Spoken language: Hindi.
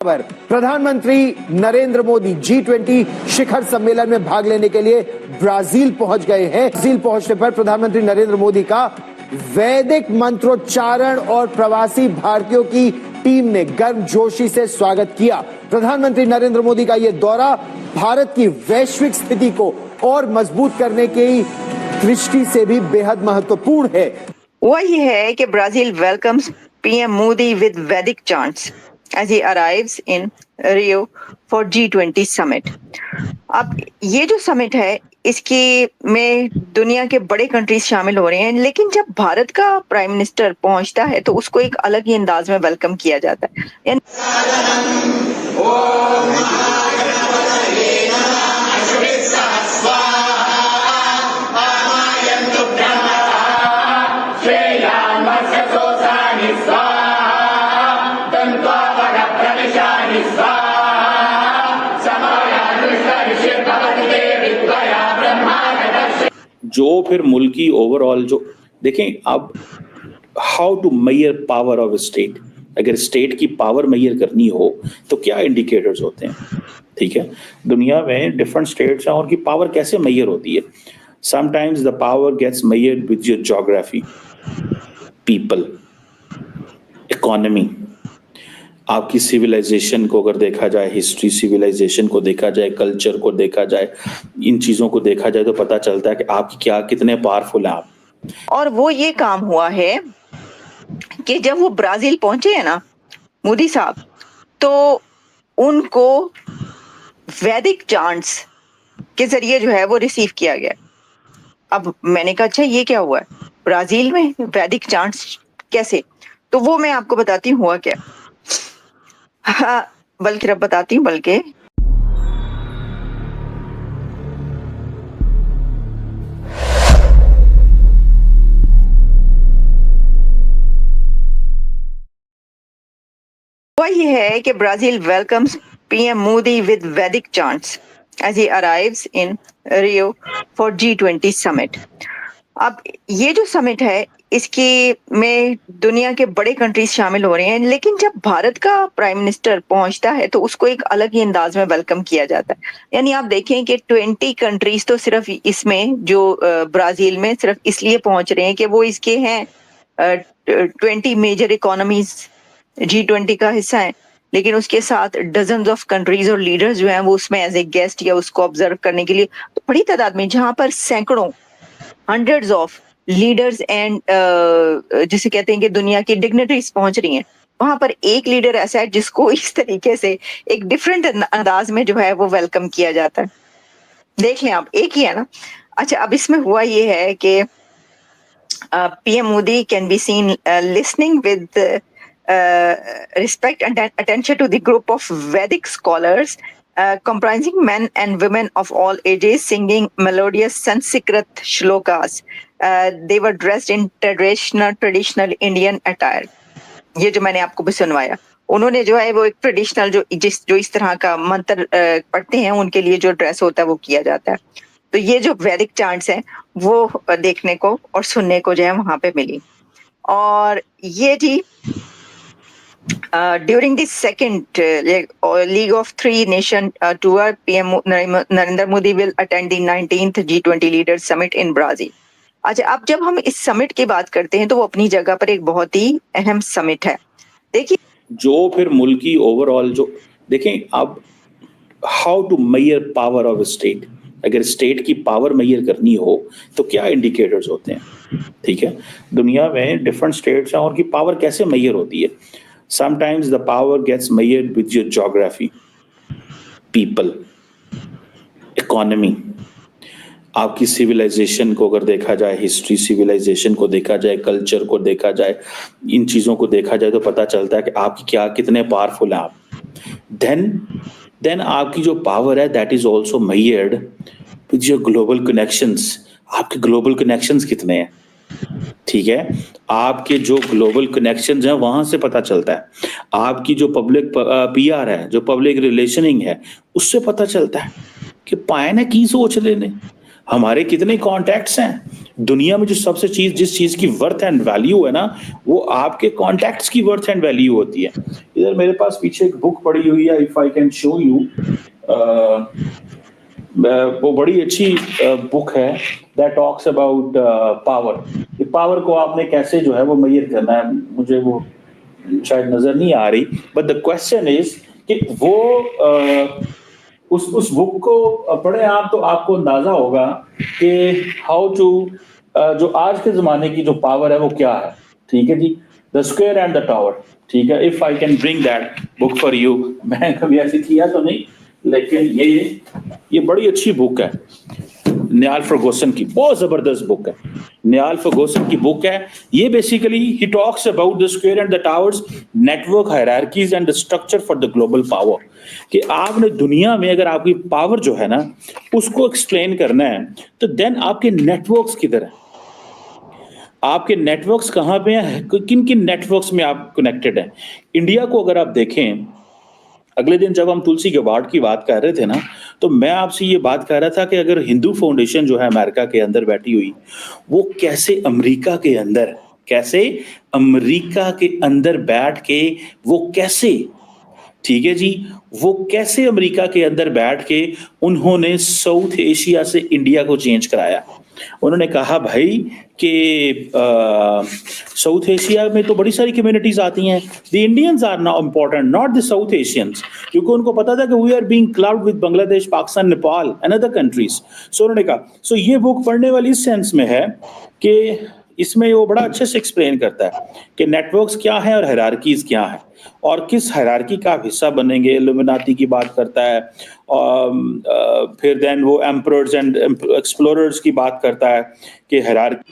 पर प्रधानमंत्री नरेंद्र मोदी G20 शिखर सम्मेलन में भाग लेने के लिए ब्राजील पहुंच गए हैं। ब्राजील पहुंचने पर प्रधानमंत्री नरेंद्र मोदी का वैदिक मंत्रोच्चारण और प्रवासी भारतीयों की टीम ने गर्मजोशी से स्वागत किया। प्रधानमंत्री नरेंद्र मोदी का यह दौरा भारत की वैश्विक स्थिति को और मजबूत करने की दृष्टि से भी बेहद महत्वपूर्ण है। वही है कि Brazil welcomes PM Modi with वैदिक chants as he arrives in Rio for G20 summit। अब ये जो समिट है इसके में दुनिया के बड़े कंट्रीज शामिल हो रहे हैं, लेकिन जब भारत का प्राइम मिनिस्टर पहुंचता है तो उसको एक अलग ही अंदाज में वेलकम किया जाता है। जो फिर मुल्की ओवरऑल जो देखें अब how to measure power of state, अगर स्टेट की पावर मेजर करनी हो तो क्या इंडिकेटर्स होते हैं। ठीक है, दुनिया में डिफरेंट स्टेट्स हैं और उनकी पावर कैसे मेजर होती है। Sometimes the power gets measured with your geography, people, economy, आपकी सिविलाइजेशन को अगर देखा जाए, हिस्ट्री सिविलाइजेशन को देखा जाए, कल्चर को देखा जाए, इन चीजों को देखा जाए तो पता चलता है कि आप क्या कितने पावरफुल हैं आप। और वो ये काम हुआ है कि जब वो ब्राजील पहुंचे हैं ना मोदी साहब, तो उनको वैदिक चांट्स के जरिए जो है वो रिसीव किया गया। अब मैंने कहा अच्छा ये क्या हुआ है ब्राजील में वैदिक चांट्स कैसे, तो वो मैं आपको बताती हूँ हुआ क्या। हाँ, बल्कि अब बताती हूँ बल्कि वही है कि Brazil welcomes PM Modi with वैदिक chants as he arrives in Rio for G20 summit। अब ये जो समिट है इसके में दुनिया के बड़े कंट्रीज शामिल हो रहे हैं, लेकिन जब भारत का प्राइम मिनिस्टर पहुंचता है तो उसको एक अलग ही अंदाज में वेलकम किया जाता है। यानी आप देखें कि 20 कंट्रीज तो सिर्फ इसमें जो ब्राजील में सिर्फ इसलिए पहुंच रहे हैं कि वो इसके हैं 20 मेजर इकोनॉमीज G20 का हिस्सा है, लेकिन उसके साथ डजन्स ऑफ कंट्रीज और लीडर्स जो हैं वो उसमें एज ए गेस्ट या उसको ऑब्जर्व करने के लिए तो बड़ी तादाद में, जहां पर सैकड़ों हंड्रेड्स ऑफ लीडर्स एंड जिसे कहते हैं कि दुनिया की डिग्निटरीज पहुंच रही हैं, वहां पर एक लीडर ऐसा है जिसको इस तरीके से एक डिफरेंट अंदाज में जो है वो वेलकम किया जाता है। देख लें आप, एक ही है ना। अच्छा, अब इसमें हुआ ये है कि PM Modi can be seen listening with respect and attention to the group of Vedic scholars comprising men and women of all ages singing melodious Sanskrit shlokas। They were dressed in traditional Indian attire। ये जो मैंने आपको भी सुनवाया, उन्होंने जो है वो एक ट्रेडिशनल जो इस तरह का मंत्र पढ़ते हैं उनके लिए जो ड्रेस होता है वो किया जाता है। तो ये जो वैदिक चांट्स हैं वो देखने को और सुनने को जो है वहां पे मिली। और ये जी during the second League of Three Nation tour, PM Narendra Modi will attend the 19th G20 Leaders Summit in Brazil। अच्छा, अब जब हम इस समिट की बात करते हैं तो वो अपनी जगह पर एक बहुत ही अहम समिट है। देखिए जो फिर मुल्की ओवरऑल जो देखें अब how to measure power of state, अगर स्टेट की पावर मेजर करनी हो तो क्या इंडिकेटर्स होते हैं। ठीक है, दुनिया में डिफरेंट स्टेट्स हैं और उनकी पावर कैसे मेजर होती है। Sometimes the power gets measured with your geography, people, economy, आपकी सिविलाइजेशन को अगर देखा जाए, हिस्ट्री सिविलाइजेशन को देखा जाए, कल्चर को देखा जाए, इन चीजों को देखा जाए तो पता चलता है कि आपकी क्या कितने पावरफुल हैं आप। then आपकी जो पावर है that is also measured with your global connections। आपके ग्लोबल कनेक्शंस कितने हैं। ठीक है, आपके जो ग्लोबल कनेक्शंस हैं वहां से पता चलता है। आपकी जो पब्लिक पीआर है, जो पब्लिक रिलेशनिंग है, उससे पता चलता है कि पाए ने की सोच रहे ने, हमारे कितने कॉन्टैक्ट्स हैं, दुनिया में जो सबसे जिस चीज की वर्थ एंड वैल्यू है ना, वो आपके कॉन्टैक्ट्स की वर्थ एंड वैल्यू होती है। इधर मेरे पास पीछे एक बुक पड़ी हुई है, if I can show you, वो बड़ी अच्छी बुक है that talks about power. Power को आपने कैसे जो है वो मेजर करना है, मुझे वो शायद नजर नहीं आ रही, बट द क्वेश्चन इज कि वो उस बुक को पढ़े आप तो आपको अंदाजा होगा कि हाउ टू जो आज के जमाने की जो पावर है वो क्या है। ठीक है जी, the square and the tower. ठीक है, if I can bring that book for you. मैं कभी ऐसे किया तो नहीं, लेकिन ये बड़ी अच्छी बुक है, नियाल फर्गुसन की, बहुत जबरदस्त बुक है, नियाल फर्गुसन की बुक है। ये basically he talks about the square and the towers, network hierarchies and the structure for the global power. कि आपने दुनिया में अगर आपकी पावर जो है ना उसको एक्सप्लेन करना है, तो देन आपके नेटवर्क्स किधर है, आपके नेटवर्क्स कहां पे हैं, किन किन नेटवर्क्स में आप कनेक्टेड हैं। इंडिया को अगर आप देखें, अगले दिन जब हम तुलसी गबार्ड की बात कर रहे थे ना, तो मैं आपसे ये बात कर रहा था कि अगर हिंदू फाउंडेशन जो है अमेरिका के अंदर बैठी हुई, वो कैसे अमेरिका के अंदर बैठ के वो कैसे, ठीक है जी, वो कैसे अमेरिका के अंदर बैठ के उन्होंने साउथ एशिया से इंडिया को चेंज कराया। उन्होंने कहा भाई कि साउथ एशिया में तो बड़ी सारी कम्युनिटीज आती हैं, the Indians are now important, not the South Asians, क्योंकि उनको पता था कि we are being clubbed with Bangladesh, Pakistan, Nepal and other countries. So उन्होंने कहा, सो ये बुक पढ़ने वाली इस सेंस में है कि इसमें वो बड़ा अच्छे से एक्सप्लेन करता है कि नेटवर्क्स क्या है और हायरार्कीज क्या है, और किस हायरार्की का आप हिस्सा बनेंगे। इल्यूमिनाटी की बात करता है, और फिर देन वो एम्परर्स एंड एक्सप्लोरर्स की बात करता है कि हायरार्की